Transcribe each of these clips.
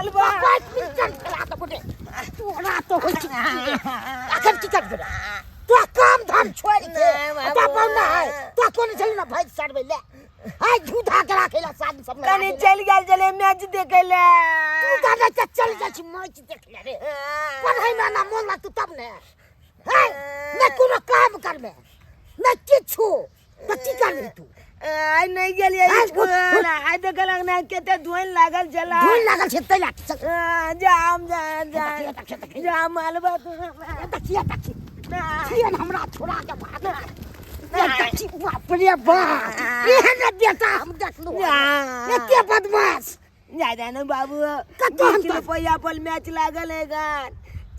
Malwa picture खेला तो बोले तोरा तो हो अखन की कर दे तू काम धाम छोड़ के बाबा ना है तू कोन चल ना भाई सर में ले हाय झूठा करा खेला शादी सब कने चल गेल चले मैच देखे ले तू दादा चल जा छी मैच देख ले रे कोन है ना मोला तू तब ने है मैं कोनो काम कर में मैं किछु तो की कर तू आई नहीं गेलिए स्कूल आई देखलक ना केते धुन लागल चला धुन लागल छै तैला जाम जा मालवा तू तकिया छियन हमरा छोड़ा के भाग तकी बाप रे बाप एहन बेटा हम देखलू एते बदमाश ज्यादा ना बाबू कतो हम रुपया पर मैच लागल है गान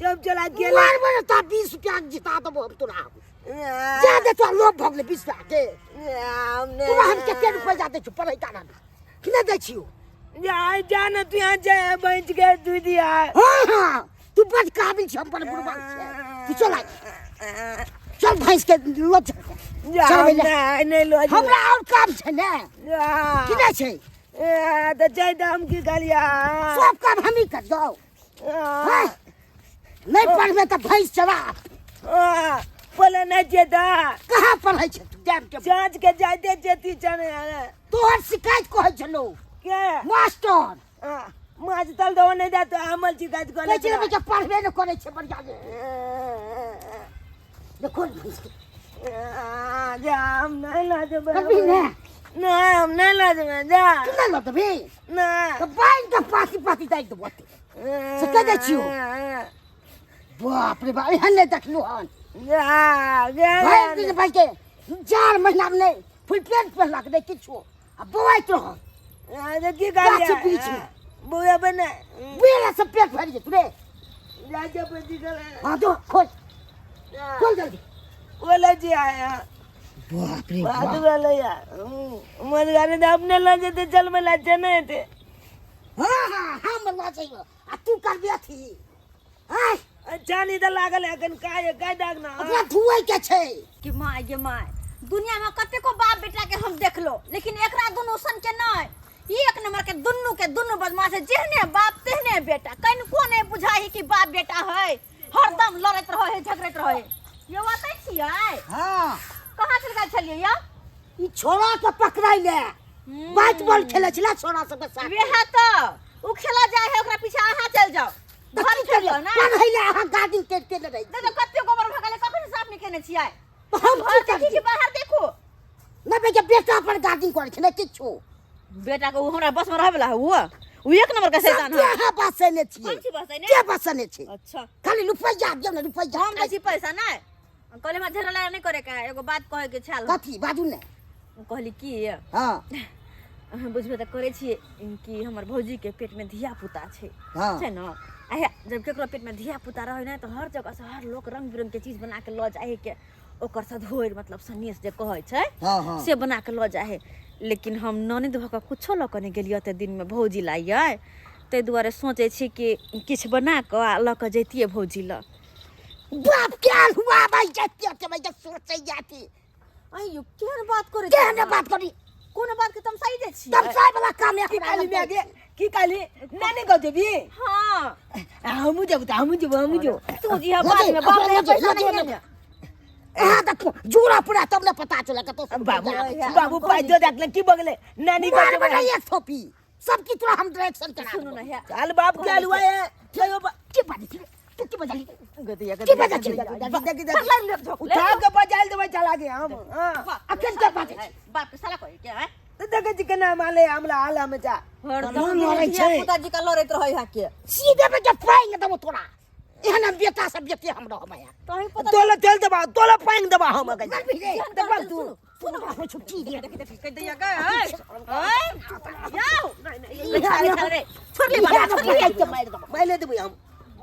जब चला गेल मार मार ता 20 रुपया जिता दबो हम तोरा ज्यादा तो लोभ भगले 20 रुपया के तोरा हम केते रुपया जाते छु पढ़ै ताना किने दै छियो जान तू यहाँ जाए बेंच के तू दिया हां तू बच काबिल छ हम पर बुढ़वा तू चल चल भैंस के लो नहीं लो हमरा और काम छै ने किने छै तो जाय हम की गलिया सब काम हम ही कर दो नहीं पढ़बे त भैंस चला बोले नहीं जेदा कहां पढ़ै छै तू टाइम के जांच के जाते जेती चने तोहर शिकायत कहै छलो के मास्टर माछ तल दो नहीं दा तो हमल शिकायत कर कहै छै बच्चा पढ़बे न करे छै बढ़िया से देखो भैंस के जा हम नहीं लाज कभी ने ना हम नहीं लाज में जा किने ल तबे ना तो बाइन के पाती दै दबो से कह दै छियो बाप रे बाप एहन नहीं देखलू हन भाई के 4 महीना में नहीं फुल पेट पहला के दे किछो अब बवाइत रह की गाली बुआ बने बेला सब पेट भर जे तू रे राजा पति कर हां तो खोल जल्दी बोला जी आया बाप रे बात बाप वाला यार मर गाने तो अपने लाजे थे चल में लाजे नहीं थे हां हम लाजे आ तू कर दिया थी हां अच्छा नहीं तो लागल है कन काय दागना अपना धुए के छै कि माय गे माय दुनिया में कते को बाप बेटा के हम देख लो लेकिन एकरा दुनु सन के नहीं एक नंबर के दुनु बदमाश है जेहने बाप तेहने बेटा कहीं को नहीं बुझाई कि बाप बेटा है हरदम लड़त रहे झगड़त रहे ये बात छियै हां कहां चल गए छलिए या ई छोरा के पकड़ाई ले बैट बॉल खेले छला छोरा सब के साथ वे है तो उ खेला जाए है ओकरा पीछे आहा चल जाओ घर चलियो ना पढ़ैले आहा गार्डन के रही दादा कते गोबर भगाले कखन साफ नहीं केने छियै हम घर देखी कि बाहर देखो ना बेटा बेटा पर गार्डन करे छै ना किछो बेटा को हमरा बस में रहबला है वो एक नंबर का शैतान है हां बस ने छियै कौन सी बस है ने के बस ने छै अच्छा खाली रुपया दियो ना रुपया हम बेसी पैसा ना कहले में झरला नहीं करे का एगो बात कहे के छाल कथी बाजू ने कहली की हां बुझबे त करे छिए कि हमर भौजी के पेट में धिया पुता छै हां छै न आया जब केकरो पेट में धिया पुता रहे ना तो हर जगह से हर लोग रंग बिरंग के चीज बना के ल जाए के ओकर सधोर मतलब सन्यास जे कहै छै हां से बना के ल जाए लेकिन हम ननद भक कुछो ल कने गेलियो त दिन में भौजी लाइए ते दुआरे सोचे छी कि किछ बना के ल के जैतिए भौजी ल बाप क्या हुआ भाई जत्ते के मैं सोचे जाती अयो केहन बात करे केहन बात करी कोन बात के तुम सही दे छी तब साई वाला काम है की काली में आगे की काली नानी को देबी हां हम जो तू जी बात में बाप ने पैसा नहीं है हां देखो जोरा पूरा तब ना पता चला के तो बाबू पाई दो देखले की बगले नानी को मार बना ये थोपी सब की तरह हम डायरेक्शन करा सुनो ना है चल बाप क्या हुआ है चलो की बात तू की बजा गदिया की बजा उठा के बजाल देबै चला गया हम हां अखन के बात बाप के साला कोई क्या है तो देखे जी के नाम आले हमला आला में जा हरदम लड़ै छै पिताजी का लड़ैत रहै है के सीधे पे जब पाएंगे तब तोरा एहन बेटा सब बेटे हमरा हमाया तोही पता तोला तेल दबा तोला पांग दबा हम गई दबा तू सुन बाप छुट्टी दे कह दिया का है याओ छोड़ ले बात पहले देबै हम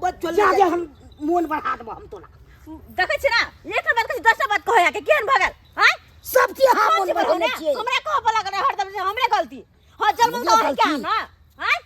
बस चल जा हम मोन बढ़ा देबो हम तोरा देखै छी ना एक बात कहै 10 बात कहै है के केहन भगल हैं सब की हां मोन बढ़ाने छियै हमरा कह पला करे हरदम से हमरे गलती हां जन्म तो क्या ना हैं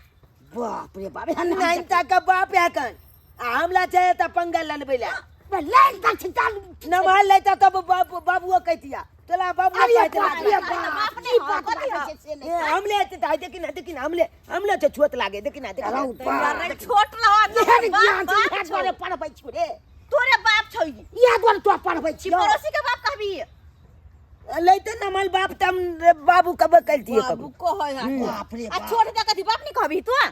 बाप रे बाप एहन नाइन तक का बाप है कन हमला चाहे त पंगा लनबैला में लाइन तक छिटाल नमाज लेता तब बाबुआ कहतिया तोला बाबुआ अरे कहतिया बाप रे बाप की बात है से नहीं हमले आते देखिन हमले तो छोट लागे देखिन यार छोट लवा निहर ज्ञान बाप से छौ। हाथ पढ़बै छु रे तोरे बाप छौ ई या द्वार तो पढ़बै छु पड़ोसी के बाप कहबी लेते नमल बाप तम बाबू कब कहतिए बाबू को है बाप रे आ बाप छोड़ दे कथी बाप नहीं कहबी तू हैं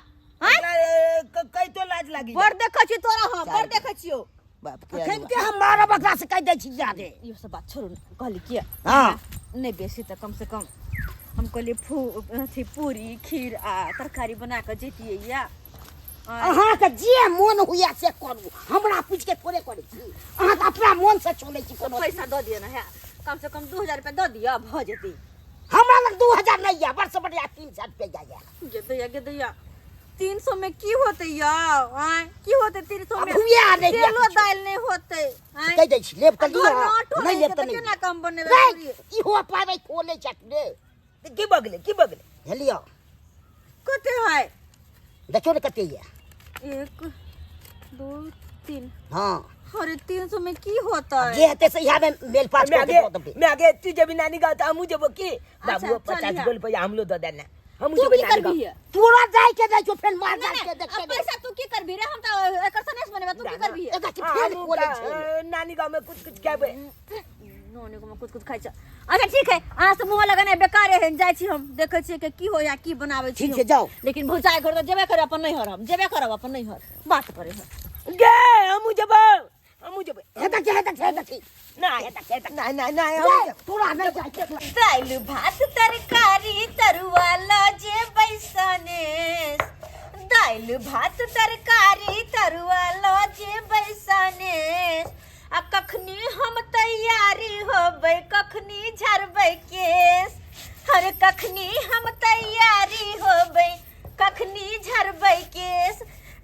कई तो लाज लागी बड़ देखै छी तोरा हम बड़ देखै छियो बाप अखन के हम मारा बकरा से कह दै छी जादे ये सब बात छोड़ू कहली किया हां नहीं बेसी तो कम से कम हम कहली अथी पूरी खीर आ तरकारी बना के जेतिए या अहाँ के जे मन हुआ से करू हमरा पूछ के थोड़े करै छी अहाँ त अपना मन से चलै छी कोनो पैसा दो दिए ना है कम से कम 2000 रुपया दो दिया भ जेती हमरा लग 2000 नहीं है वर्ष बढ़िया 300 रुपया जाए गे दैया 300 में की होते या हैं की होते 300 में हुआ नहीं तेलो दाल नहीं होते हैं कह दै छी लेब के लिया नहीं लेब त केना कम बने नहीं ई हो पाबै खोले चटले की बगले हेलियो कते है देखो ने कते है 1 2 3 हां अरे 300 में की होता है जे हते से यहाँ में मेल पास कर दे मैं आगे तू जब नानी गाँव तो हमू जब की बाबू अच्छा, 50 गोल रुपया हम लो दे देना हमू तू जब की नानी करबी गाँव है पूरा जाय के देखो फिर मार नहीं, जाय के देख अब पैसा तू की करबी रे हम तो एकर सनेस बनेबा तू की करबी है एका फिर खोले छै नानी गाँव में कुछ कहबे नोने को में कुछ खाइ छ अच्छा ठीक है अहाँ से मुंह लगने बेकार है जाय छी हम देखे छी कि की हो या की बनावे छी ठीक छै जाओ लेकिन भौजाई घर तो जेबे करे अपन नहीं हर हम जेबे करब अपन नहीं हर बात करे है गे हमू जब हेता के ना पूरा नहीं जाय के दाल भात तरकारी तरुआ लजे बैसनेस दाल भात तरकारी तरुआ लजे बैसनेस आ कखनी हम तैयारी होबै कखनी झरबै केस हर कखनी हम तैयारी होबै कखनी झरबै केस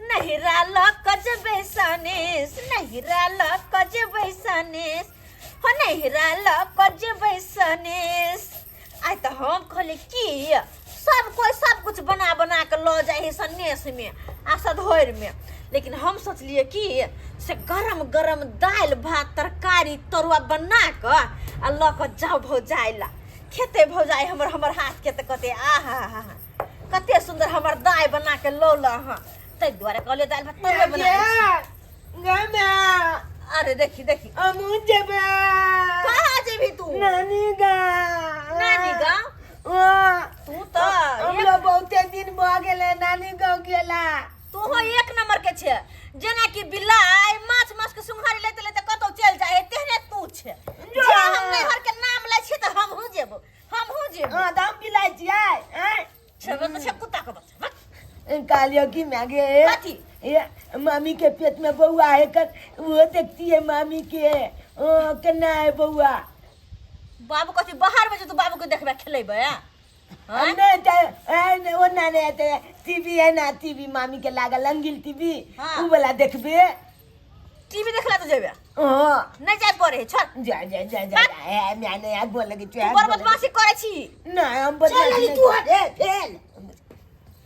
नहिरा ल कजबै सनेस नहिरा ल कजबै सनेस हो नहिरा ल कजबै सनेस आइ त हम कहले की सब कोई सब कुछ बना बना के लो जाए है सनेस में आ सधोर में लेकिन हम सोचलिए कि से गरम गरम दाल भात तरकारी तरुआ बना के आ ल के जाओ भौजाई ला खेते भौजाई हमर हाथ के त कते आहा हा कते सुंदर हमर दाई बना के लो ल हां तै द्वारे कहले दाल भात तरुआ बना अरे देखी हमू जब कहाँ जेबी तू नानी गाँव तू तो हम लोग बहुते दिन भ गेले नानी गाँव गेला तू हो एक नंबर के छे जेना कि बिलाई माछ के सुंघारी लेते लेते कतौ चल जाए तेहने तू छे जे हम नैहर के नाम लै छी त हमहू जेबो हां दाम पिलाई छियै हैं छेबे तो छे कुत्ता के बच्चा कालियो की मांगे कथी ये मामी के पेट में बउआ है कर वो देखती है मामी के केना है बउआ बाबू कथी बाहर में जे तू बाबू के देखबे खेलेबे हमने वो ना टीवी है ना टीवी मामी के लागा लंगिल टीवी हाँ। उ वाला देखबे टीवी देखला तो जेबे हां नहीं जाय पड़े छोड़ जा मैंने यार बोल लगी तू बर बदमाशी करे छी ना हम चल बदमाशी ली तू है फेल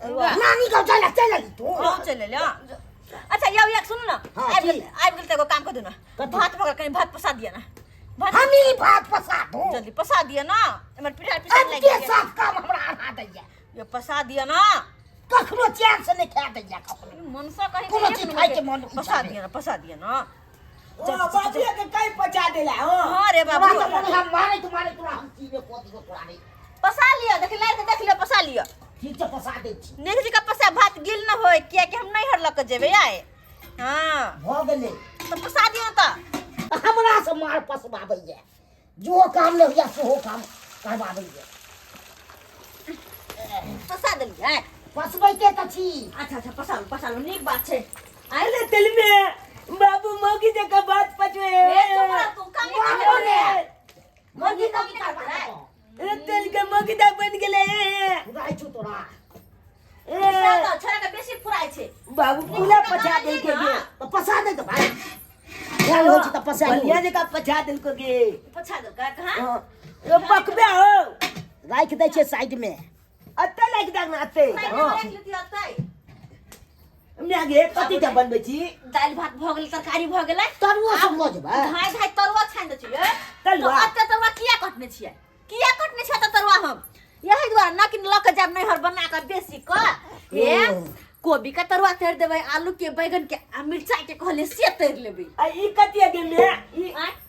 नानी गाँव चल ली तू चले ले अच्छा यो एक सुन ना हाँ, आबि ठीक। गेल तेको काम कर दू ना भात पकड़ कहीं भात पसा दिया ना भात हम ही भात पसा दो जल्दी पसा दिया ना हमर पिटार पिटार अब लग के गया सब काम हमरा आना दैया ये पसा दिया ना कखनो चैन से नहीं खा दैया कखनो मनसा कहीं कोनो एक चीज नंबर खाए के के मन पसा दिया ना ओ बाबू के कई पचा देला हो हां रे बाबू हम मारे तुम्हारे तोरा हम चीज को दियो तोरा नहीं पसा लिया देख लिया पसा लिया ठीक से पसा दे छी नेक जी का पसा भात गिल ना होए किया कि हम नहीं हर लक जेबे आए हां भ गेले तो पसा दिया त हमरा से मार पसबाबैया जो काम ले या सो काम करबाबैया पसा देलिए पसबैते त छी अच्छा पसा लो नीक बात छे अरे तेल में बाबू मौगी दे के बात पचवे तू काम मगी का की करबा अरे तेल के मौगी दा बन गेले गाय छु तोरा छोरा के बेसी फुराई छे बाबू पूरा पचा दे के गे तो पसा दे तो भाई ध्यान हो छी त पसा बलिया जे का पचा दिल को गे पछा दो का कहां ये पकबे हो राख दै छै साइड में अत्ते लाग दाग ना अत्ते साइड में रख लेती अत्ते मैं गे कथी के बनबै छी दाल भात भ गेल तरकारी भ गेलै तरुआ समझ बा धाय धाय तरुआ छानि दै छियै तरुआ? तो अत्ते तरुआ किया कटने छियै त तरुआ हम यही दुआरे न कि ल के जाब नैहर बना के बेसी क हे कोबी का तरुआ तैर देबै आलू के बैगन के आ मिरचाई के कहले से तैर लेबै आ ई कथी गे मैं ई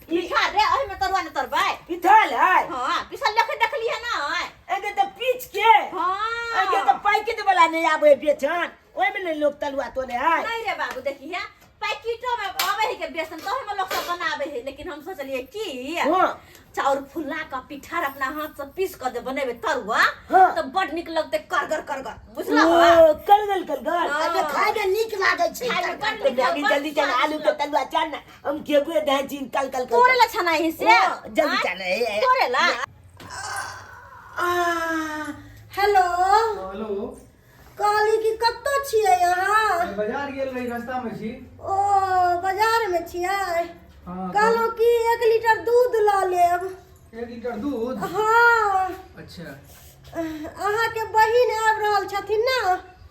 पिठा रे ओहि में तरुआ न तरबै पिथल है हां पिसल लेके देखलिए ना एगे त पीछ के हां एगे त पैकेट वाला नहीं आबै बेचन ओइ में नहीं लोग तलुआ तोले है नहीं रे बाबू देखिए पैकेटो में आवे है के बेसन तो में लोग सब बनावे है लेकिन हम सोचलिए कि हां चाउर फुला का पिठा अपना हाथ से पीस कर दे बनेबे तरुआ हाँ। तो बड निक लगते करगर बुझला ओ कलगल कलगल हाँ। अबे खाए में नीक लागे छै खाए में बड तो निक जागी जल्दी चल आलू के तलुआ चल ना हम केबे दाची कल कल तोरे ला छना है से हाँ, जल्दी चल तोरे ला हेलो हेलो कहली कि कत्तो छियै यहाँ बाजार गेल रही रास्ता में छी ओ बाजार में छियै हाँ कहलो कि 1 लीटर दूध ल लेब 1 लीटर दूध हाँ अच्छा अहाँ के बहिन आबि रहल छथिन ना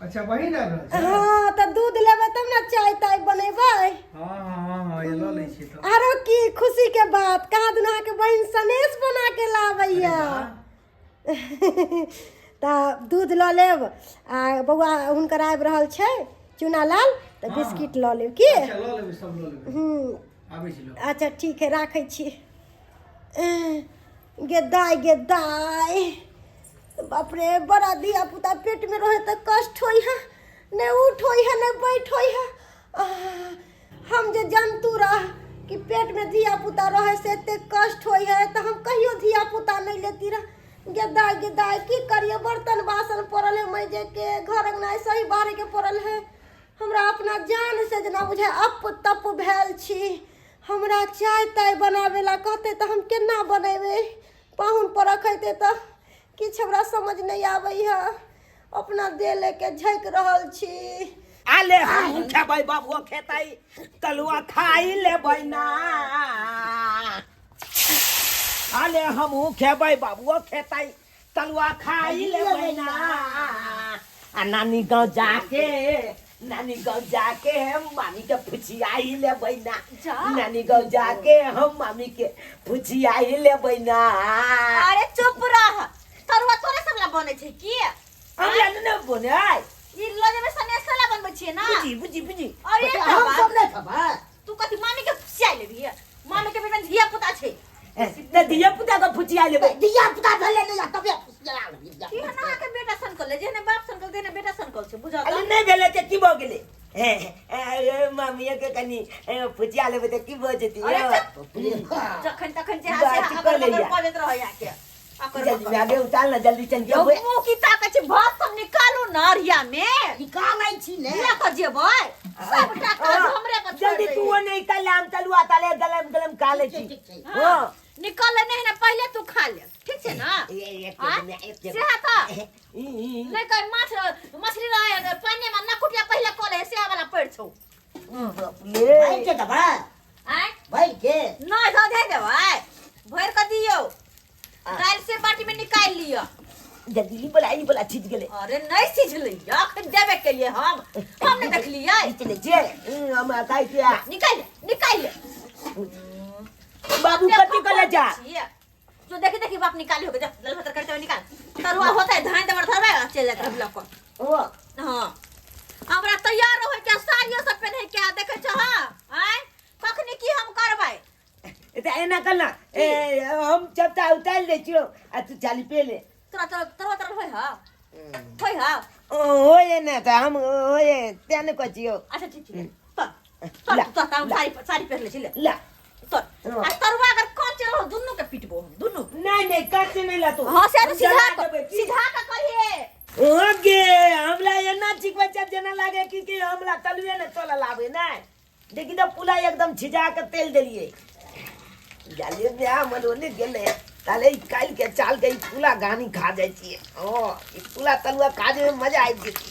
अच्छा बहिन आबि रहल छै हाँ तो दूध लेबै तब ना चाय ताय बनेबै हाँ ये लऽ लै छी तऽ आरो की खुशी के बात कहाँ दुन अहाँ के बहिन सनेश बना के लाबैया तऽ दूध लऽ लेब आ बौआ हुनकर आबि रहल छै चूनालाल तऽ हाँ। बिस्किट लऽ लेब की अच्छा लऽ लेबै सब लऽ लेबै आबै छी लो अच्छा ठीक है राखै छी गेदाई गेदाई बाप रे बड़ा दिया पुता पेट में रहे तो कष्ट होई है ने उठ होई है ने बैठ होई है हम जे जानतू रह कि पेट में धिया पुता रहे से एते कष्ट होई है तो हम कहियो धिया पुता नहीं लेती रह गेदाई गेदाई की करिए बर्तन बासन पड़ल है मैजे के घर अंगना सही बाहर के पड़ल है हमरा अपना जान से जना बुझे अप तप भेल छी हमरा चाय ताय बनावे ला कहते तो हम केना बनेबे पाहुन पर रखते तो किछ हमरा समझ नहीं आबै है अपना दे लेके झैक रहल छी आले हम खेबै बाबू खेतै तलुआ खाई लेबै ना आले हम खेबै बाबू खेतै तलुआ खाई लेबै ना आ नानी गाँव जाके हम मामी के फुचियाई लेबै ना जा। नानी गाँव जाके हम मामी के फुचियाई लेबै ना अरे चुप रह तरुआ तोरे सब ला बने छै की हमरा न बोनै ई लजे में सनेश ला बनबै छियै ना बुझी अरे हम बाबा, सब नहीं खबै तू कथी मामी के सियाई लेबी मामी के बेटा धिया पुता छै त धिया पुता के फुचिया लेबै दिया पुता भेले नहीं तबे जला की ना के बेटा सनकल ले जेने बाप सनकल देने बेटा सनकल छै बुझा अरे नहीं भेले त की भ गेले मामिया के कनी फुचिया लेबै त की भ जेती जखन तखन जे बात हासे कर हमर ले मगर या। पजत रह या के आकर जल्दी में आगे उतार ना जल्दी चल यो के मुंह की ताकत छै भात सब निकालू नरिया में निकालै छी ने लिया कर जेबै सबटा काज हमरे पर छोड़ जल्दी दे तू नहीं कल हम तलुआ ताले गलम खा ले छी ठीक छै हां निकल नहीं ना पहले तू खा ले ठीक छै ना से हाथ नहीं कर मछली रहे पानी में नकुटिया पहले कोले से वाला पड़ छौ भाई के दबा आय भाई के नहीं दे दे देबै भर कर दियो काल से बाटी में निकाल लियो जल्दी बोला छिज गेले अरे नहीं सिझलै अखन देबे के लिए हम ने देख लियै चले जे हम काई के निकाल ले बाबू कति कले जा जो देखी बाप निकाली हो गया लल भतर करते हुए निकाल तरुआ होता है धान दबर धरबे चल जात रह ब्लॉक ओ हां हमरा तैयार हो के साड़ियों सब पहने के देखे छ हां आय कखनी की हम करबै त एना करना हम चपटा उतार ले छियो आ तू चाली पे ले तरुआ होय हा ओए ना त हम ओए त्याने को छियो अच्छा ठीक तो साड़ी पहन ले छिले ला तो आ तरुआ अगर कांच रहो दुन्नु के पिटबो हम दुन्नु नहीं काटे नहीं ला तू हां से सीधा का करिए ओके हमला एना चिक बच्चा जना लागे कि हमला तलुए ने तोला लावे ना देखि त पुला एकदम छिजा के तेल देलिए जाले ब्याह मनोने गेले ताले काल के चाल के पुला गानी खा जाय छी ओ ई पुला तलुआ खा जे मजा आई जेती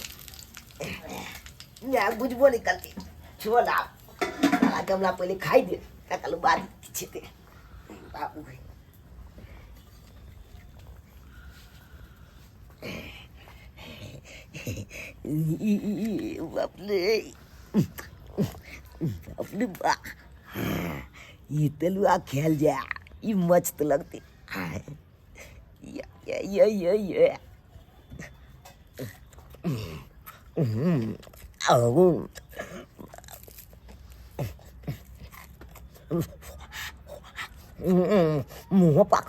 मैं बुझबो निकलती छोला साला कमला पहले खाई दे तकल बाद छिते बाबू अपने बा ये तलुआ खेल जा ये मस्त लगती ये मुँह पाक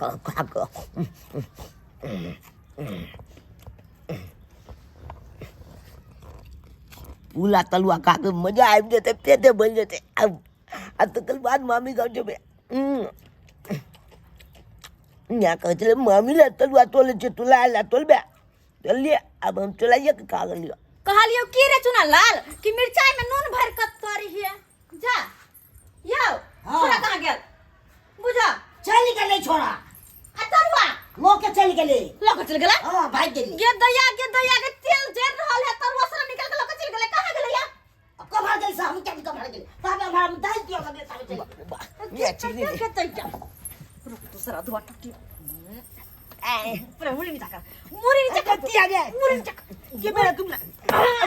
पूला तलुआ खा के मजा आ जाते पेटे बन जाते अब तो कल बाद मामी गाँव जब यहाँ कह चले मामी ला तलुआ तोले तुला ला तोल बे चलिए अब हम चलाइए कि खा लियो कहलियो की रे चुना लाल कि मिर्चाई में नून भर के तोरी है जा यो छोरा कहां गेल बुझा चल निकले छोड़ा आ तरुआ लोग के चल गेले लोग चल गेला हां भाग गेली गे दैया के तेल जर रहल है तरुआ से निकल के लोग चल गेले कहां गेले या अब कब भाग गेल से हम क्या कब भाग गेले बाबा हम दाई दियो लगे सारे चल ये चीनी के तैया रुक तो सरा दुआ टटी पर मुरी नहीं तक मुरी नहीं तक गलती आ गया मुरी नहीं तक के मेरा तुम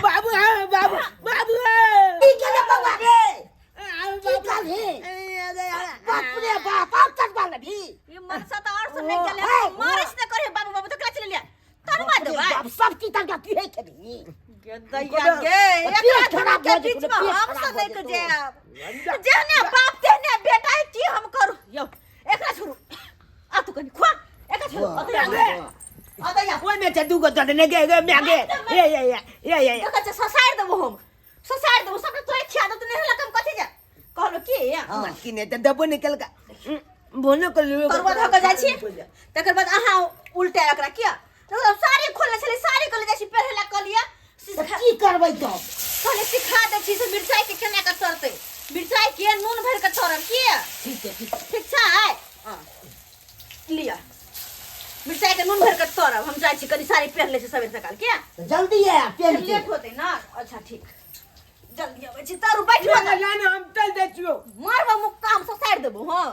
बाबू बाबू बाबू की केले बाबा रे की काल है बाप रे बाप आप तक बाल भी ये मनसा तो और सुनने गेले मारिस न करे बाबू बाबू तो कला चले लिया तरुआ दे भाई बाप सब की तक की है के भी गे दैया गे एक खराब के बीच में हम सब नहीं के जे जेने बाप तेने बेटा की हम करू यो एकरा छोड़ू आ तू कनी खा एकरा छोड़ू आता या कोई में चदू को चढ़ने के मैं आगे ये देखा ससाइड देबो हम ससाइड देबो सब तोरे खिया दे तने हला कम कथि जा कहलो की या मटकी ने तो दबो निकल का बोलो कर लियो करवा धक जाय छी तकर बाद अहाँ उल्टा एकरा किया तो सारी खोलले छले सारी खोलले जाय छी पहला कलिया की करबै तो कहले सिखा दे छी से मिर्चाई के केना का तरते मिर्चाई के नून भर के तरम किया ठीक छै हां लिया मिर्चाई के नून भर के तरम हम जाय छी कनी सारी पहले से सवेर सकाल किया जल्दी है पेन के लेट होते ना अच्छा ठीक जल्दी आवे छी तारू बैठ लाने हम चल दे छियो मारबा मुक्का हम से साइड देबो हां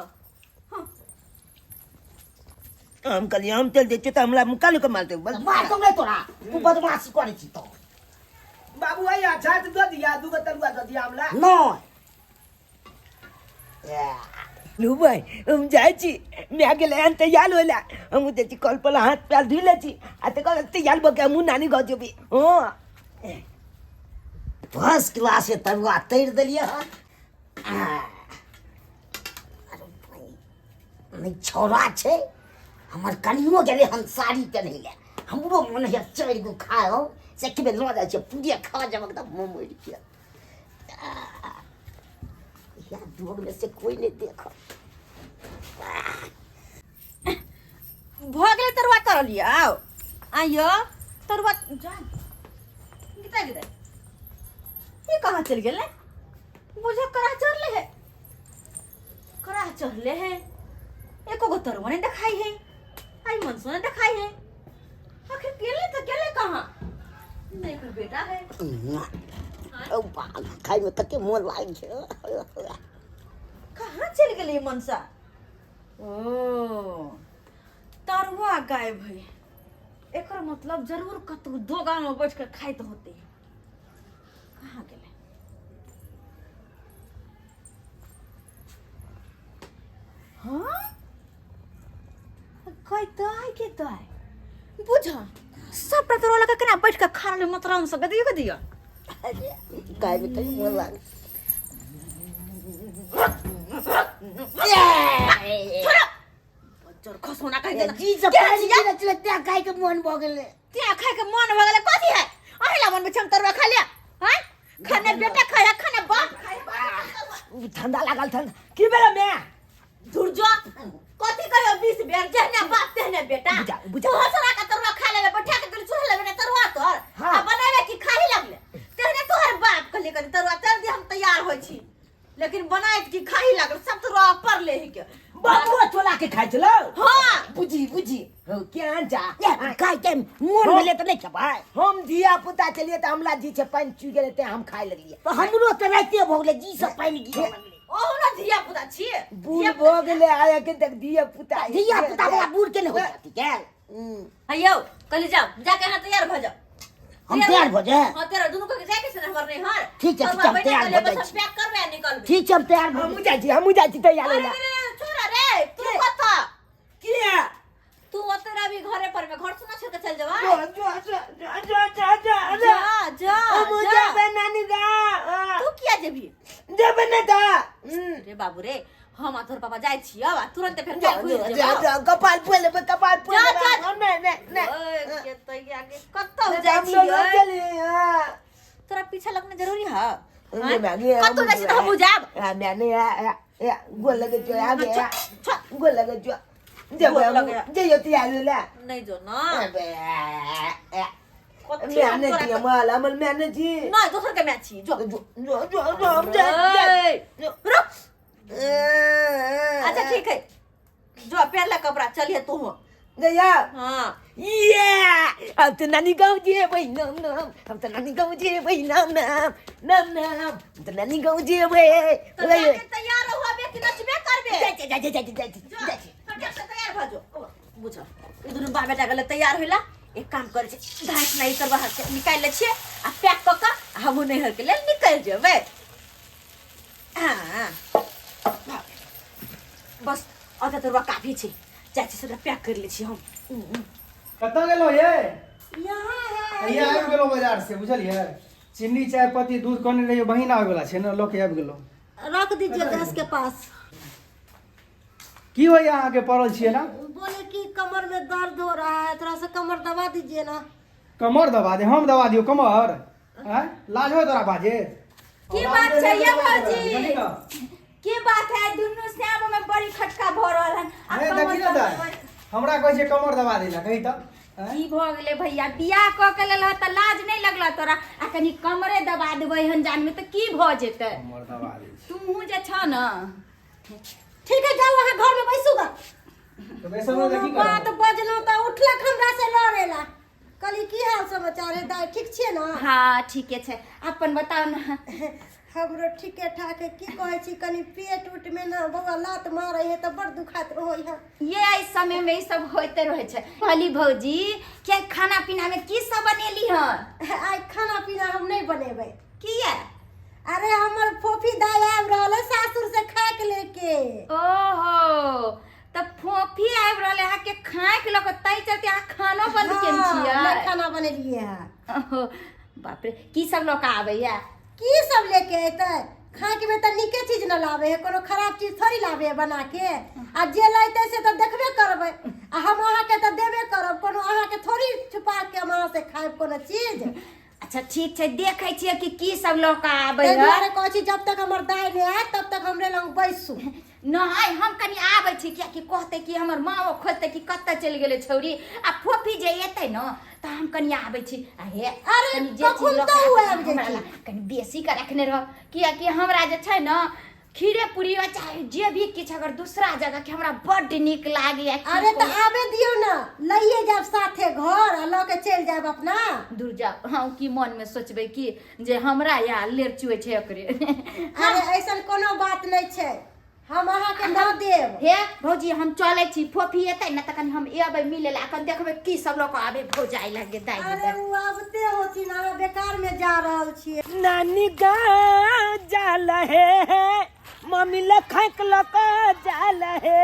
हम कल हम चल दे छियो त हमरा मुकालो के मारते बस मार तो नहीं तोरा तू बदमाशी करे छी तो बाबू आई अच्छा तो दो दिया दू तलुआ दो दिया हमरा नो लू भाई हम जाय छी मैं आगे ले अंत तैयार होला हम दे छी कल पर हाथ पैर धुई ले छी आ ते कल तैयार बके मु नानी ग जेबी हां फर्स्ट क्लास से तरुआ तैर देलिए नहीं छोरा छे हमर कनियो गेले हम साड़ी पहने ले हमरो मन है चार गो खाओ से के लो जा छे पूरी खा जब एकदम मुंह मोड़ के या दोग में से कोई नहीं देखो भगले तरुआ कर लिया आइयो तरुआ जा किता गिदा ये कहां चल गेले बुझे करा चढ़ले है एको गो तरुआ ने देखाई है आई मनसो ने देखाई है आखिर केले कहां नहीं कोई बेटा है ओ बाग खाई में तक मोर लाग छे कहां चल गेले मनसा ओ तरुआ गायब है एकर मतलब जरूर कतौ दोगान में बैठ के खाइत होते कहां गेले हाँ कोई तो है के तो है बुझा सब तरुआ लगा के ना बैठ के खा ले मतराम से गदियो गाय में तक मोर लाग चोर खसोना कह देना जी सब पानी के चले त्या गाय के मन भ गेले त्या खाए के मन भ गेले कथि है अहिला मन में छम तरुआ खा लिया हैं खाने बेटा खाया खाने बाप खाया ठंडा लागल ठंडा की बेला मैं दूर जो कथि कहियो 20 बेर जहने बाप तेहने बेटा बुझा हसरा का तरुआ खा लेबे बैठा के दिल चूल्हा लेबे तरुआ तोर हाँ। आ बनावे की खाही लागले तेहने तोहर बाप कहले कर तरुआ तर दे हम तैयार होई छी लेकिन बनाए की खाही लागल सब तरुआ पर ले ही के बाबू छोला के खाइ चलो हां बुझी हो क्या जा गाय के मन भेले त नहीं खबाय हम दिया पुता चलिए त हमला जी छे पानी चू गेले ते हम खाइ लगलिए तो हमरो त राते भ गेले जी सब पानी गिरे लगले ओहो ना धिया पुता छी बूढ़ हो गेले आया के तक दिया पुता धिया पुता वाला बूढ़ के नहीं हो जाती क्या अयो कल जाओ जाके हां तैयार भ जाओ हम तैयार हो जाए हां तेरा दुनु को जाए के हमर नहीं हर ठीक है, ठीक है, हम तैयार हो जाए छी। पैक करबे निकल ठीक है हम तैयार हो हम जाई छी तैयार अरे होला छोरा रे तू कथा किया तू तेरा भी घरे पर में घर सुना छोड़ के चल जावा जा जा हम जाबे नानी गा तू किया जेबी जाबे न गा रे बाबू रे हम आ तोर पापा जाय छी अब तुरंत फिर क्या हुई जा कपाल पोले कपाल पोले जा। नहीं ओए के तैया के कत्ता हो जाय छी चली तोरा पीछे लगना जरूरी है मैं कत्तो जाय छी त हम जाब मैंने गोल लगे जो आगे छ गोल लगे जो जब जे यो तैयार होला नहीं जो ना मैंने दिया माला मन मैंने जी ना दोसर के मैच छी जो जो हम जा रुक अच्छा ठीक है जो पहला कपड़ा चलिए तू गया हां ये अब तो नानी गाँव जी भाई नाम नाम हम तो नानी गाँव जी भाई नाम नाम नाम नाम तो नानी गाँव जी भाई तो जाके तैयार होबे कि नचबे करबे जा फटाक से तैयार भ जो बुझ ई दुनु बा बेटा गले तैयार होइला एक काम कर छै घास नहीं कर बाहर से निकाल ले छिए आ पैक क के हम नहीं हर के ले निकल जेबे हां बस अधा तोरवा काफी छै चाची से पैक कर ले छी हम कतऽ गेलो ये यहाँ है ये आबि गेलो बाजार से बुझलिए चीनी चाय पत्ती दूध कोने रहियो बहिन आबि गेला छै ने लोग आबि गेलो रख दीजिए गैस के पास की होय अहाँ के पड़ल छिए ना बोले कि कमर में दर्द हो रहा है थोड़ा सा कमर दबा दीजिए ना कमर दबा दे हम दबा दियो कमर हैं लाज हो तोरा बाजे की बात छै ये भौजी जल्दी ना की बात है दुनु श्याम में बड़ी खटका भ रहल है ए देखी ना दाई हमरा कहै छै कमर दबा देला कहि त की भ गेले भैया बियाह क के लेल त लाज नहीं लगला तोरा आ कनी कमरे दबा देबै हन जान में त की भ जेतै कमर दबा दे तू जे छ न ठीक है जाओ वहाँ घर में बैसूगा तो वैसे में देखी बात बजलो तो उठलक हमरा से लड़ेला कली की हाल समाचार है दाई ठीक छे ना हां ठीके छै अपन बताओ ना हमरो ठीके ठाक है की कहै छी कनी पेट उट में ना बौआ लात मारे है तो बड़ दुखात रहै है ये इस समय में ई सब होते रहे छै भली भौजी क्या खाना पीना में की सब बनेली हन आई खाना पीना हम नहीं बनेबै किया अरे हमर फोफी दाई आब रहल है सासुर से खा के लेके ओहो त फोफी आब रहले हा के खाए के लोग तई चलते आ खानो बन के छियै नहीं खाना बनेलिए है ओहो बाप रे की सब लोग आबैया की सब लेके अइतै खा के में त नीके चीज न लावे है कोनो खराब चीज थोड़ी लावे है बना के आ जे लइते से त देखबे करबै आ हम अहाँ के त देबे करब कोनो अहाँ के थोड़ी छुपा के हम अहाँ से खाएब कोनो चीज अच्छा ठीक छै देखै छियै कि की सब लोग आबै तै है दुआरे कहै छी जब तक हमर दाई ने आए तब तक हमरे लंग बैसू नहीं हम कनी आबै छी किया कि कहते कि हमर माओ खोजते कि कत्ते चल गेले छौरी आ फोफी जे एतै न त हम कनी आबै छी आ हे अरे, कनी कखन लोग तऽ हुए आबै आबि जाइ हमरा छी। ला कनी बेसी के रखने रह किया कि हमरा जे छै न खीरे पूरी चाहे जे भी किछ अगर दूसरा जगह के हमरा बड नीक लागैया अरे त आबे दियो ना लइए जाब साथे घर आ ल के चल जाब अपना दूर जा हम की मन में सोचबे कि जे हमरा या लेर चुए छै एकरे अरे ऐसन कोनो बात नहीं छै हम अहाँ के न देब हे भौजी हम चले छी फोफी एतै न त कनी हम एबै मिले ला कन देखबै की सब लोग आबे भौजाई लागे दाई अरे उ आबते होती ना बेकार में जा रहल छिए नानी गाँव जाल है मम्मी लखक लक जाल है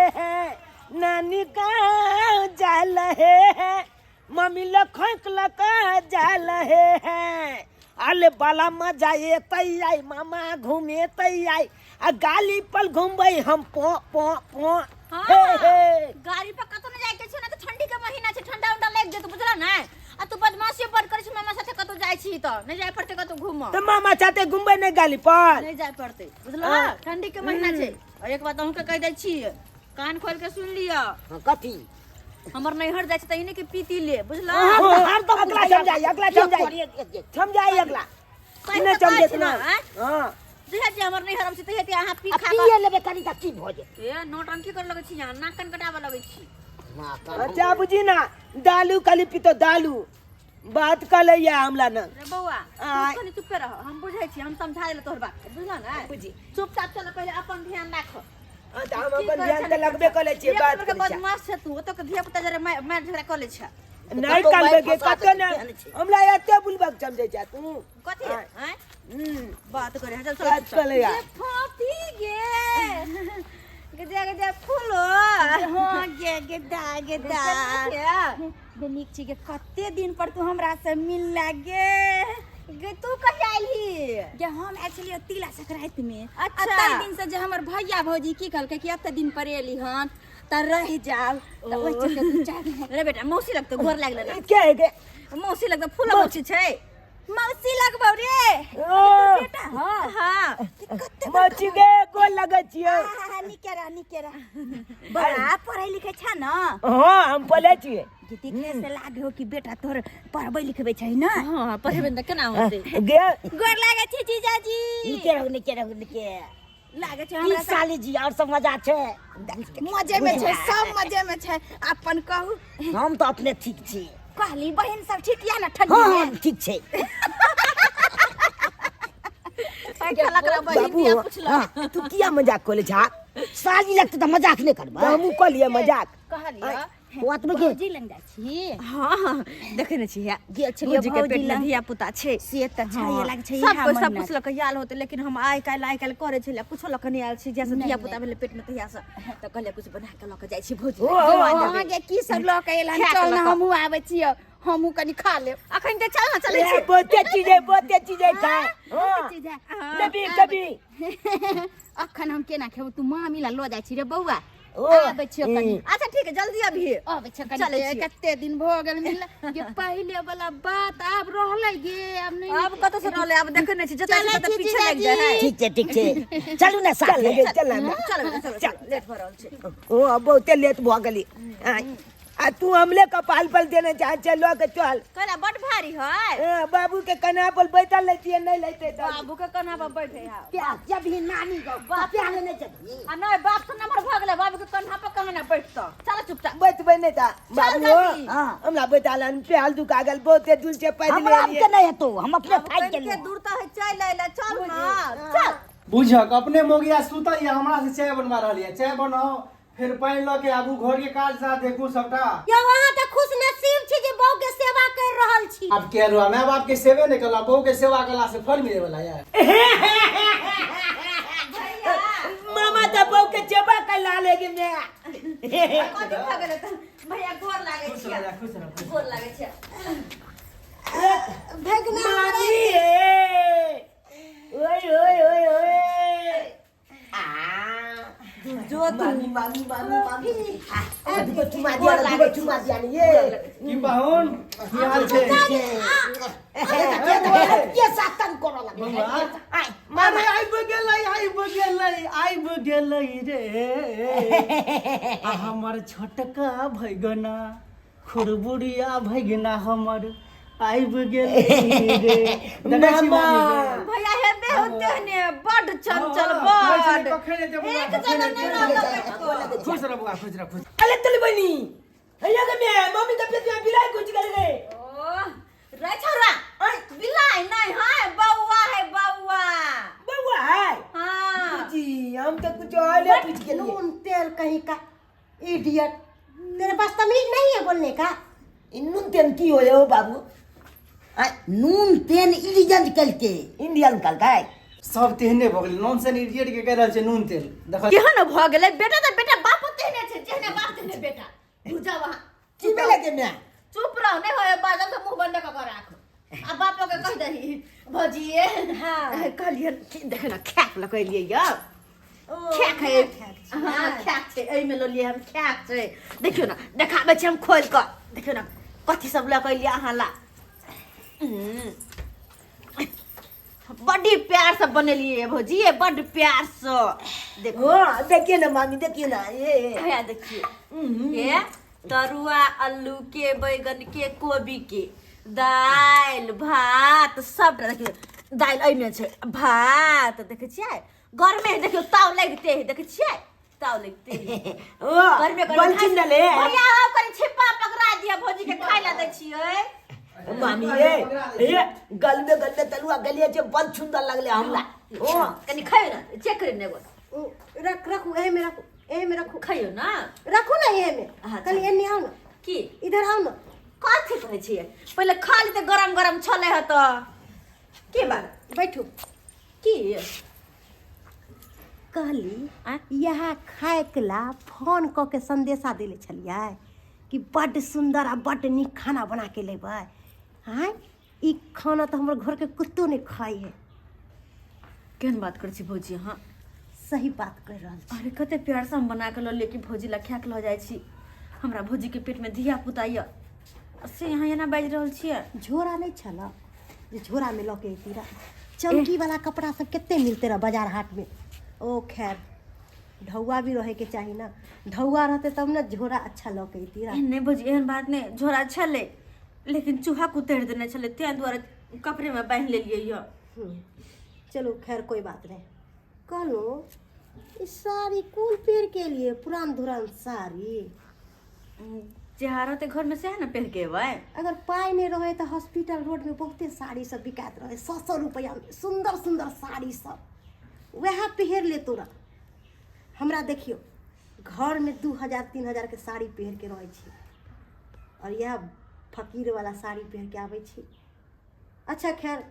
नानी गाँव जाल है मम्मी लखक लक जाल है अले बाला मजा एतै आई मामा घूमे तै आई आ गाली पल घूमबै हम पो पो पो हे हे गाड़ी पर कतो न जाय के छै न त ठंडी के महीना छै ठंडा उंडा लाग जेत बुझला नै आ तू बदमाशी बड़ करै छी मामा साथे कतो जाय छी त नै जाय पड़ते कतो घूम तो मामा चाहते घूमबै नहीं गाली पर नै जाय पड़ते बुझला ठंडी के महीना छै और एक बात हमके कह दै छी कान खोल के सुन लिया कथी हमर नैहर जाय छै त इने के पीती ले बुझला हर तो अगला समझाई अगला इने समझे ना हां जहे जे हमर नैहर हम छै तहे अहाँ पी खा पिए लेबे कनी त की भ जेत ए नौटंकी कर लगै छी यहाँ नाक कन कटाबे लगै छी अच्छा बुझी ना दालू खाली पीतो दालू बात कर या हमला ना रे बौआ तू कनी चुप रह हम बुझै छी हम समझा देले तोहर बात बुझला ना बुझी चुपचाप चल पहले अपन ध्यान राख हम अपन ध्यान त लगबे करे छी बात के करे छी बदमाश छै तू तो के धिया पुता जरे मार झगड़ा कर ले छै नहीं कालबे के कते ने हमरा एते बुलबक समझै जा तू कथी हैं बात करे चल चल चल यार फाटी गे गदा फूलो हां गेदा नीक छी के कते दिन पर तू हमरा से मिल लागे गे तू कहिया आइली गे हम एक्चुअली तिला संक्रांति में अच्छा। अत्ते दिन से जे हमर भैया भौजी की कहलकै कि अत्ते दिन पर एली हन त रह जाओ त ओइ चलते तू चाह रे बेटा मौसी लगतो गोर लागले ना के है के मौसी लगतो फूल मौसी छै मौसी लगबौ रे ओ बेटा हां हां मौसी के गोल लगै छियै निकेरा बड़ा पढ़ाई लिखै छ न हां हम पढ़ै छियै देखे से लागे हो कि बेटा तोर पढ़बै लिखबै छै न हां पढ़बे न केना होतै गे गोर लागे छी जीजाजी निके लागे छै की हमरा साली जी और सब मजा छै मजे में छै सब मजे में छै अपन कहू हम तो अपने ठीक छी कहली बहन सब ठीक या न ठंडी हां में ठीक छै खला कर बहिन दिया पुछला हाँ, तू किया मजाक कोले छा साली लगते त मजाक नहीं करबा हमहू कहलिए मजाक कहलिया बात में के भौजी लंग जाइ छी हां देखे न छी गेल छलिए भौजी के पेट में धिया पुता छै से त छै लागे छै सब कोई सब पुछलक याल होते लेकिन हम आइ काल करे छले पुछलक नहीं आयल छी जैसे धिया पुता भेले पेट में तहिया से त कहले कुछ बना के लक जाय छी भौजी हां गे की सब ल के एला चल न हमहू आबै छी हमहू कनी खा लेब अखन ते चल न चले छी बहुते चीजें खा कभी अखन हम केना खेबो तू मामी ला ल जाइ छी रे बौआ ओ आबै छी कनी अच्छा ठीक है जल्दी अभी आबै छ कनी चलै छियै। कते दिन भ गेल मिल गे पहिले वाला बात आब रहलै गे अब नहीं अब कत से रहले अब देखे नहीं छी जता से तता पीछे लग जाए है ठीक छै चलू ना साथ में चल चल लेट भ रहल छै ओ बहुते लेट भ गेली आ तू हमले कपाल पर देने चाह चलो के चल कहला बड़ भारी है बाबू के कन्हा पर बैठल लेतिए नहीं लेते तो बाबू के कन्हा पर बैठे है क्या जब ही नानी को बाप आने नहीं जब आ नहीं बाप से नंबर भ गेले बाबू के कन्हा पर कहां ना बैठतो चल चुपचाप बैठबे नहीं था बाबू जल्दी। हमरा बैठालन प्याल दुखा गेल बहुते दूर से पैदल हमरा लिए के नहीं है तो हम अपने फाइट के के लिए दूर त है चल ले चल ना चल बुझक अपने मोगिया सुतल या हमरा से चाय बनवा रहल है चाय बनाओ फिर पानी ल के आबू घर के काज साथ देखू सबटा या वहां के खुश नसीब छी जे बहू के सेवा कर रहल छी अब कह रहा मैं बाप के सेवे नहीं करला बहू के सेवा करला से फल मिले वाला यार मामा तो बहू के चेबा कर ला लेगी मैं कथि भ गेले त भैया गोर लागे खुश छियै रह खुश रह गोर लागे छियै मामी ओए जो मामी दुगो चुमा दिया नहीं ये की बहन की हाल छे के सातन करो लगे बउआ मामा आइब गेलै रे आ हमर छोटका भैगना खुरबुरिया भैगना हमर आइब गेलै रे मामा भैया हेबे होते ने बड़ चंचल बड़ एक जना नहीं रहल खुश रह बुआ खुश रह खुश अरे तल बनी हैया के मैं मम्मी के पेट में बिलाई कुछ कर रे ओ रे छोरा बिलाई नहीं है बौआ बउआ है हां जी हम तो कुछ और पूछ के लिए नून तेल कहीं का इडियट तेरे पास तमीज नहीं है बोलने का नून तेल की हो हो बाबू नून तेल इडियट करके इंडियन कल का सब तेहने भ गेलै नॉनसेंस इडियट के कह रहल छै नून तेल देख केहन भ गेलै बेटा त बेटा बाप तेहने छै जेहने बाप तेहने बेटा बुझा वहां की में लगे मैं चुप रहो नहीं होए बाजल से मुंह बंद कर राख अब बाप के कह दही भजिए हां कहलिए देखे ना खाक लगलिए या खाक है हां खाक छै एई में ल लिए हम खाक छै देखियो ना देखाबे छै हम खोल के देखियो ना कथि सब ल कलिए अहाँ ला बड़ी प्यार से बनेलिए भौजी बड़ प्यार से देखो देखिए ना मामी देखिए ना ये भैया देखिए ये तरुआ आलू के बैगन के कोबी के दाल भात सब देखियो दाल एई में छै भात देखे छियै घर में देखियो ताव लगते है देखे छियै ताव लगते है ओ घर में बंचिन डाले भैया आओ कनी छिपा पकड़ा दिया भौजी के खाइ ला दै छियै मामी ये गल में तलुआ गलिए जे बन सुंदर लगले हमरा ओ कनी खाइयो ना चेक करे नेगो रखू ए में रखू खाइयो ना रखू ना ये में हाँ, कल एने आओ ना की इधर आओ ना कथी कहै छियै पहिले खा ली त गरम गरम छले ह त के बात बैठू की कहली यहाँ खाए ला फोन क के संदेशा देले छलियै कि बड्ड सुंदर आ बड्ड नीक खाना बना के लेबै। हाँ ई खाना तो हमर घर के कुत्तो ने खाई है। केहन बात करै छी भौजी अहाँ? सही बात कह रहल छी। अरे कते प्यार से हम बना के ल लेके भौजी ला खा के ल जाइ छी। हमरा भौजी के पेट में धिया पुता य से यहाँ एना बाजि रहल छियै। झोरा नहीं छला जे झोरा में लके अइती रह। चमकी वाला कपड़ा सब केते मिलते रह बाजार हाट में। ओ खैर ढौआ भी रहे के चाहिए ना, ढौआ रहते तब ना झोरा अच्छा लके अइती रह। नहीं भौजी एहन बात नहीं, झोरा छले लेकिन चूहा कुतेर देने छले ते द्वारे कपड़े में बांध लेलिए य। चलो खैर कोई बात नहीं। कहलो इस साड़ी कौन पेड़ के लिए पुरान धुरान साड़ी? जहारते घर में से है ना पहन के भाई। अगर पाई नहीं रहे तो हॉस्पिटल रोड में बहुते साड़ी सब बिकात रहे 100 रुपया में सुंदर सुंदर साड़ी सब, वह पहन ले तोरा। हमरा देखियो घर में 2000-3000 के साड़ी पहन के रहे छी और यह फकीर वाला साड़ी पहन के आवे छी। अच्छा खैर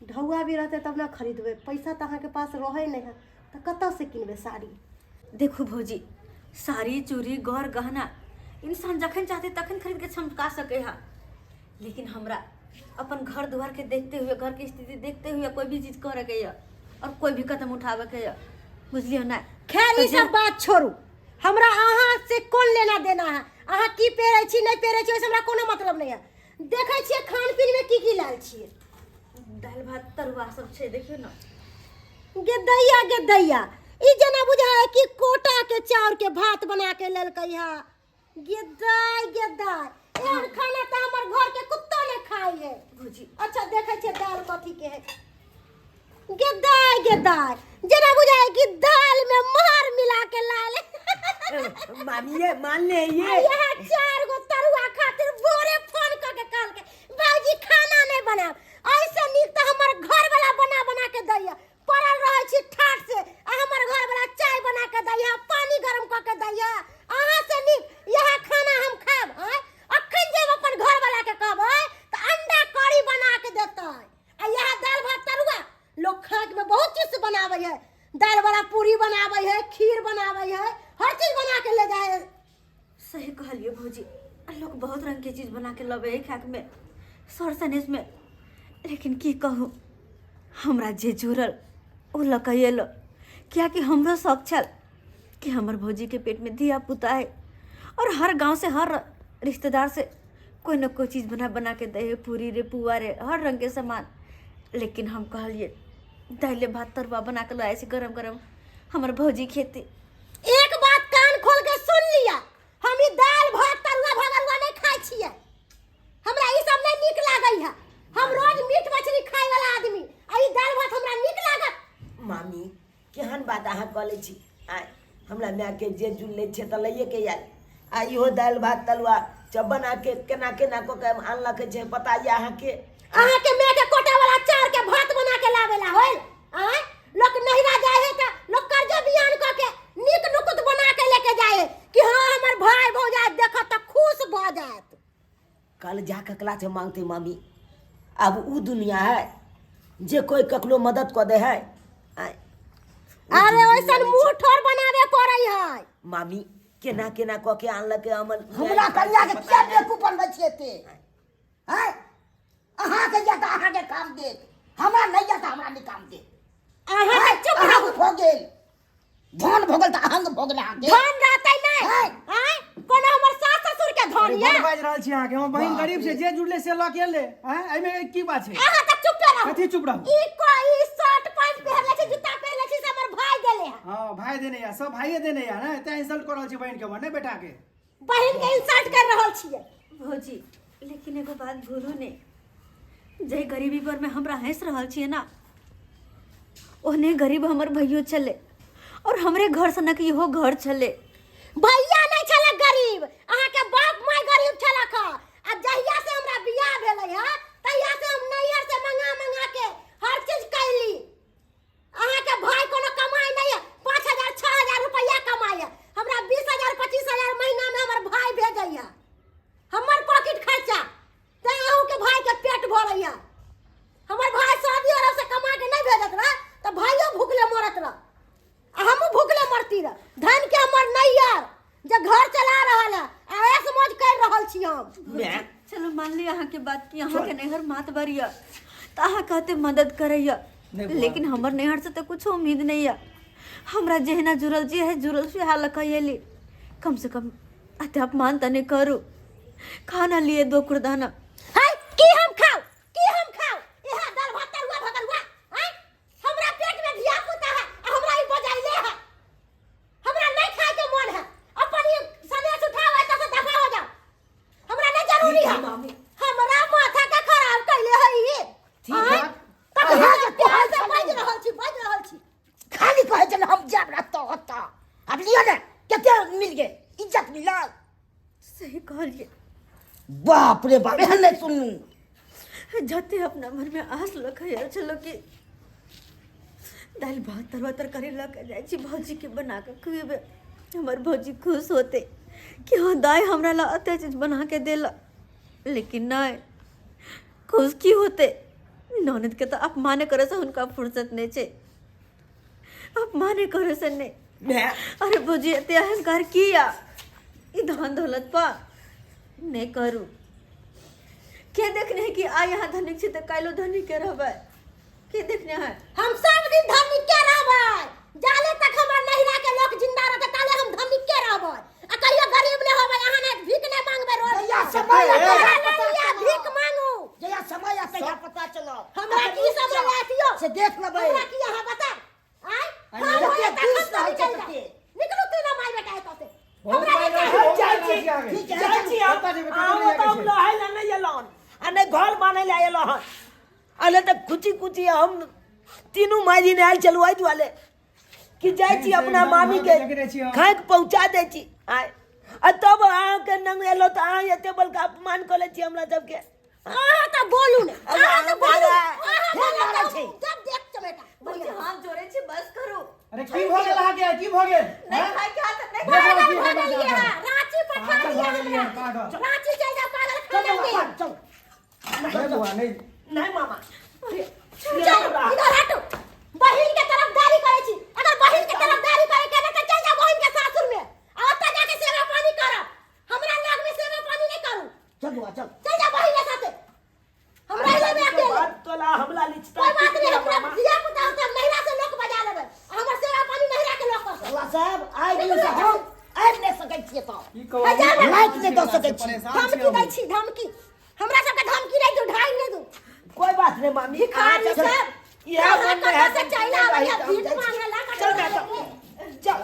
ढौआ भी रहते तब ना खरीदबे, पैसा तो अहाँ के पास रहे नहीं है तो कतौ से किनबे साड़ी? देखो भौजी साड़ी चूड़ी गौर गहना इंसान जखन चाहते तखन खरीद के चमका सके है, लेकिन हमरा अपन घर द्वार के देखते हुए घर की स्थिति देखते हुए कोई भी चीज करे के और कोई भी कदम उठावे के बुझलियो ना। खैर ई सब बात छोड़ू, हमरा अहाँ से कौन लेना देना है? अहाँ की पेरे छी नहीं पेरे छी ओसे हमरा कोनो मतलब नहीं है। देखे छिए खान पीन में की लाल छिए, दाल भात तरुआ सब छे देखियो ना। गे दैया ई जना बुझा है कि कोटा के चाउर के भात बना के लेलकै है। गे दाई एहन खाना तो हमर घर के कुत्ता ने खाई है भौजी। अच्छा देखे छिए दाल कथी के है। गे दाई जना बुझा है कि दाल में मार मिला के लाले। मानिए मान ले ये यहाँ 4 गो तरुआ खातिर भोरे फोन करके कहल के बाबूजी खाना नहीं बना, ऐसे नीक तो हमर घर वाला बना के दैया। पड़ल रहे छी ठाट से हमर घर वाला चाय बना के दैया, पानी गरम करके दैया। अहाँ से नीक यहाँ खाना हम खाब हैं। अखन जब अपन घर वाला के कहबै तो अंडा करी बना के देतै। आ यहाँ दाल भात तरुआ लोग खाए में बहुत चीज से बनावे है, दाल वाला पूरी बनावे है, खीर बनावे है, हर चीज बना के ले जाए। सही कहलिए भौजी, लोग बहुत रंग के चीज बना के लबे है खाक में सर सनेस में, लेकिन की कहूँ हमरा जे जुड़ल ओ लकैल। क्या कि हमरो शौक छल कि हमर भौजी के पेट में धिया पुता है और हर गांव से हर रिश्तेदार से कोई न कोई चीज़ बना के दे, पूरी रे पुआ रे हर रंग के सामान। लेकिन हम कहलिए दाल भात तरुआ बना के लाए से गरम गरम हमर भौजी खेती। एक बात कान खोल के सुन लिया, हम ई दाल भात तरुआ भगरुआ नहीं खाई छिए, हमरा ई सब नहीं नीक लागै है। हम रोज मीट मछली खाए वाला आदमी, आ ई दाल भात हमरा नीक लागत। मामी केहन बात अहाँ कहले छी। आ हमरा माय के जे जुड़ले छे त लइए के आयल। आ इहो दाल भात तलुआ जब बना के केना को के आनलक छे पता ये अहाँ के माय के कोटा वाला चार के भात बना के लावेला होल। आ लोग नहिरा जाए है त लोग कर्जा बियान क के नीक नुकुत बना के लेके जाए कि हां हमर भाई भौजाई देखत त खुश भ जात। कल जा ककला से मांगते मामी, अब उ दुनिया है जे कोई ककलो मदद क दे है। अरे वैसन मुंह ठोर बनावे पड़ै है। मामी केना क के आनलक हमर हमरा कन्या के क्या बेकूफन बचिए थे हैं? अहाँ के या त अहाँ के काम दे, हमरा नहीं या त हमरा नहीं काम दे। अहाँ के चुप रहू हो गेल, धन भोगल त अहंग भोगल अहाँ के धन रहतै नहीं हैं? कोना हमर सास ससुर के धन या बाज रहल छी अहाँ के हम बहिन गरीब से जे जुड़ले से ल के ले हैं। एमे की बात छै? अहाँ त चुप रहू। कथी चुप रहू? ई कोई शर्ट पैंट पहनले छी, जूता पहनले छी से हमर भाई गेले है। हां भाई देने या सब भाईए देने या ना, ते इंसल्ट कर रहल छी बहिन के ने बेटा के। बहिन के इंसल्ट कर रहल छिए भौजी। लेकिन एगो बात भूलू नहीं, जे गरीबी पर में हमरा हंस रहल छिए ना, ओहने गरीब हमर भैयो चले और हमरे घर से न कि इहो घर चले। भैया नहीं छला गरीब, अहाँ के बाप माय गरीब छला खा। आ जहिया से हमरा बियाह भेलै है तहिया से हम नैयर से मंगा के हर चीज कैली। अहाँ के भाई कोनो कमाई नहीं है, 5000-6000 रुपया कमाई है, हमरा 20000-25,000 महीना में हमर भाई भेजै है। हमर पॉकेट खर्चा छी हम मैं चलो मान ली अहाँ के बात की अहाँ के नैहर मात बरिया तो अहाँ कहते मदद करैया नहीं बुआ। लेकिन हमर नैहर से तो कुछ उम्मीद नहीं है हमरा जेहना जुड़ल जे है जुड़ल से हाल कहिए कम से कम अते अपमान तने करू खाना लिए 2 कुरदाना है की हम खाओ यहां दाल भात तरुआ भगलुआ है हमरा पेट में धिया पुता है हमरा ई बजाइले है हमरा नहीं खाए के मन है अपन ये सनेस उठाओ त से दफा हो जाओ हमरा नहीं जरूरी है मामी हमरा माथा का खराब कइले है ये ठीक है। बाज रहल छी खाली कहे छन हम जाब रहतो होता अब लियो ने केते मिल गए इज्जत मिलल सही कहलिए बाप रे बाप एहन नहीं सुनू जते अपना मन में आस लखैया चलो कि दाल भात तरुआ तरकारी लऽ के जाइ छी भौजी के बना के खुएबे हमर भौजी खुश होते कि हाँ दाय हमरा ला अते चीज बना के देला लेकिन नहीं खुश की होते ननद के तो अपमान करे से उनका फुर्सत नहीं छे अपमान करे से नहीं मैं अरे भौजी एते अहंकार किया ई धन दौलत पा नहीं करू के देखने है कि आ यहाँ धनिक छी तो कालो धनिक के रहबै के देखने है हम सब दिन धनिक के रहबै जाले तक हमर नहिरा के लोग जिंदा रहते ताले हम धनिक के रहबै आ कहियो गरीब ने होबै अहाँ ने भीख ने मांगबै रोज या समय या भीख मांगू जया समय आते या पता चलो हमरा की समय आतियो से देख लेबै हमरा की यहाँ बता आय हम होय त हम चल जाते निकलू तू ना माय बेटा एतो से घर बने ले एलहन अले तो कुची कुची हम तीनों माजी ने आयल चलुआई दुआले कि जाय छी अपना मामी के खाक पहुंचा दे छी आय आ तब अहाँ के नंग एलो तो अहाँ एते बल का अपमान कर ले छी हमरा सब के अहाँ त बोलू ने अहाँ त बोलू अहाँ छी जब देख छ बेटा भौजी हाथ जोड़े छी बस करो अरे की भ गेल अहाँके की भ गेल नहीं खाए के हाथ नहीं देखो की पागल रांची पठा दिया लिया पागल रांची चल जा पागल खाने में चल नहीं बुआ नहीं नहीं मामा चल इधर हटो बहिन के तरफदारी करे छी अगर बहिन के तरफदारी करे के त चल जा बहिन के सासुर में आ ओता जाके सेवा पानी कर हमरा लाग में सेवा पानी नहीं करू चल बुआ चल जा बहिन के साथे हमरा ले में अकेले बात तोला हमला लिचता कोई बात नहीं हमरा दिया पुता होता महिला से लोग बजा लेबे हमर सेवा पानी महिला के लोग कर अल्लाह साहब आइ दिन से हम आइ नहीं सकै छियै तो की कहू लाइक नहीं दो सकै छी परेशान छी धमकी दै छी धमकी हमरा सबके धमकी नहीं दो ढाई नहीं दो कोई बात नहीं मामी भिखारी चल। सब यह मन में है से चला वाला भीख मांगला चल बेटा चल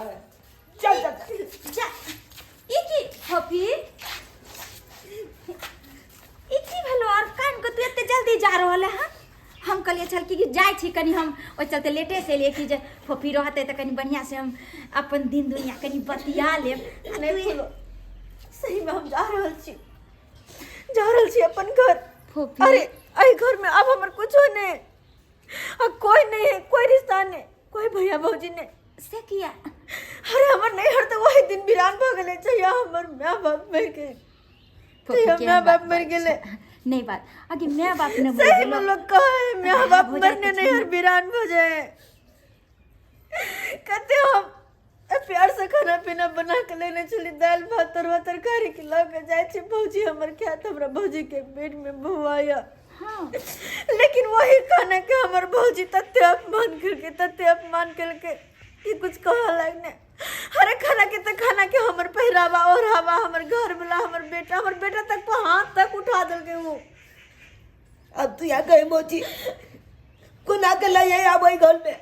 चल चल जा ई की हफी ई की भेलो और कान को तू एते जल्दी जा रहल है हम कहलिए चल कि जाय छी कनी हम ओ चलते लेटे से लिए कि जे फफी रहते त कनी बढ़िया से हम अपन दिन दुनिया कनी बतिया लेब नहीं बोलो सही में हम जा रहल छी अपन घर फफी अरे आई घर में अब हमर कुछो नहीं अब कोई नहीं है कोई रिश्ता नहीं कोई भैया भौजी नहीं से किया अरे हमर नहीं हर तो वही दिन वीरान भ गेले चाहिए हमर माँ बाप मर गए फफी माँ बाप मर गेले नहीं बात आगे मैं बाप ने सही में लोग कहे माँ बाप मरने नहीं हर वीरान हो जाए कहते हम प्यार से खाना पीना बना के लेने चली दाल भात तरुआ तरकारी खिला के जाए छी भौजी हमर ख्यात हमरा भौजी के पेट में बहू आया हाँ लेकिन वही खाना के हमर भौजी तत्ते अपमान करके कि कुछ कहा लगने हरे खाना के हमर पहरावा ओढ़ावा हमर घर वाला हमर बेटा तक पर हाथ तक उठा दल के वो अब तू यहाँ गई मोची कुना के ले आबै घर में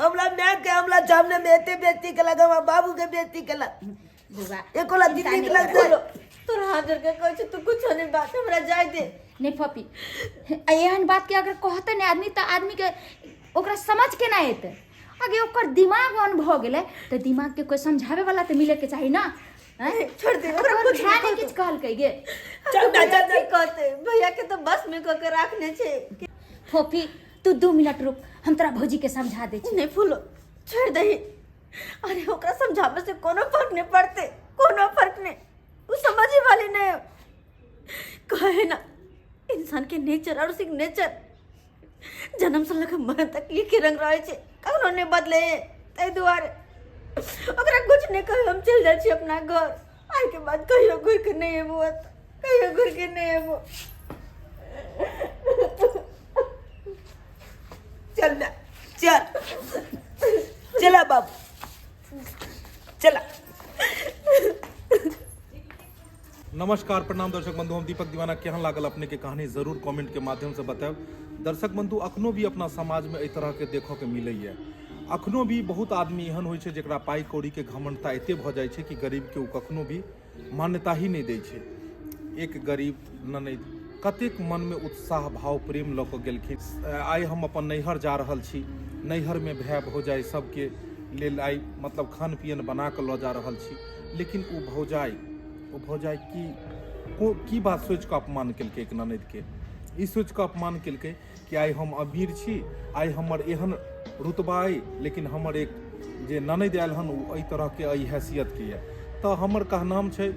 हमला मैं के हमला सामने में एते बेइज्जती के लगा बाबू के बेइज्जती के लगा बुआ एकोला दीदी के लग दो तोर हाथ जोड़ के कहै तू कुछ नहीं बात हमरा जाय दे नहीं फफी एहन बात के अगर कहते नहीं आदमी तो आदमी के ओकरा समझ के ना एते आगे ओकर दिमाग ऑन भ गेले तो दिमाग के कोई समझावे वाला तो मिले के चाहिए ना हैं? छोड़ दे ओकरा कुछ ध्यान नहीं किछ कहल कहिए चल ना चल कहते भैया के तो बस में क के रखने छे फफी तू 2 मिनट रुक हम तोरा भौजी के समझा दे छी नहीं फूलो छोड़ दही अरे ओकरा समझावे से कोनो फर्क नहीं पड़ते कोनो फर्क नहीं वो समझे वाली नहीं कहे ना इंसान के नेचर और सिग्नेचर जन्म से लेकर मरण तक एक ही रंग रहे छे कखनो नहीं बदले तै दुआरे ओकरा कुछ नहीं कहे हम चल जाय छी अपना घर आई के बाद कहियो घुर के नहीं है वो, कहियो घुर के नहीं है वो। चल ना, चल चला बाबू, चला। नमस्कार, प्रणाम दर्शक बंधु, हम दीपक दीवाना। केहन लागल अपने के कहानी जरूर कमेंट के माध्यम से बताएब। दर्शक बंधु, अखनो भी अपना समाज में एहि तरह के देखो के मिलैया। अखनो भी बहुत आदमी एहन होइ छै जेकरा पाई कौड़ी के घमंडता एते भ जाइ छै कि गरीब के ओ कखनो भी मान्यता ही नहीं दै छै। एक गरीब ननद कतेक मन में उत्साह भाव प्रेम लऽ कऽ गेलखिन। आइ हम अपन नैहर जा रहल छी, नैहर में भाय भौजाइ सबके लेल आइ मतलब खान पियन बना कऽ लऽ जा रहल छी, लेकिन ओ भौजाइ की बात सोचि कऽ अपमान केलकै एक ननद के। ई सोचि कऽ अपमान केलकै कि आइ हम अमीर छी, आइ हमर एहन रुतबा अइ, लेकिन हमर एक जे ननद आयल हन ओ एहि तरह के एहि हैसियत के यऽ। तऽ हमर कहनाम छै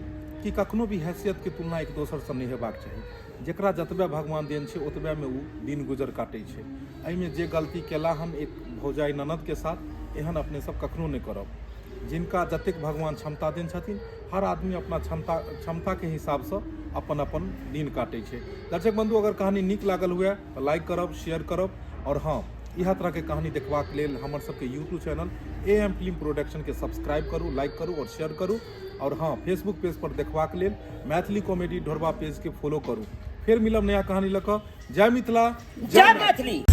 कि कखनो भी हैसियत के तुलना एक दोसर से नहीं हेबाक चाही। जेकरा जतबे भगवान देन छै ओतबे में ओ दिन गुजर काटै छै। एहिमे जे गलती केला हन एक भौजाइ ननद के साथ, एहन अपने सब कखनो नहीं करब। जिनका जतेक भगवान क्षमता देन छथिन, हर आदमी अपना क्षमता के हिसाब से अपन अपन दिन काटै छै। दर्शक बंधु, अगर कहानी नीक लागल हुए तो लाइक करब, शेयर करब, और हाँ, इह तरह के कहानी देखबाक लेल हमर सबके YouTube channel AM film production के सब्सक्राइब करू, लाइक करू और शेयर करू। और हाँ, फेसबुक पेज पर देखबाक लेल मैथिली कॉमेडी ढोरबा पेज के फॉलो करू। फिर मिलब नया कहानी लऽ कऽ। जय मिथिला, जय मैथिली।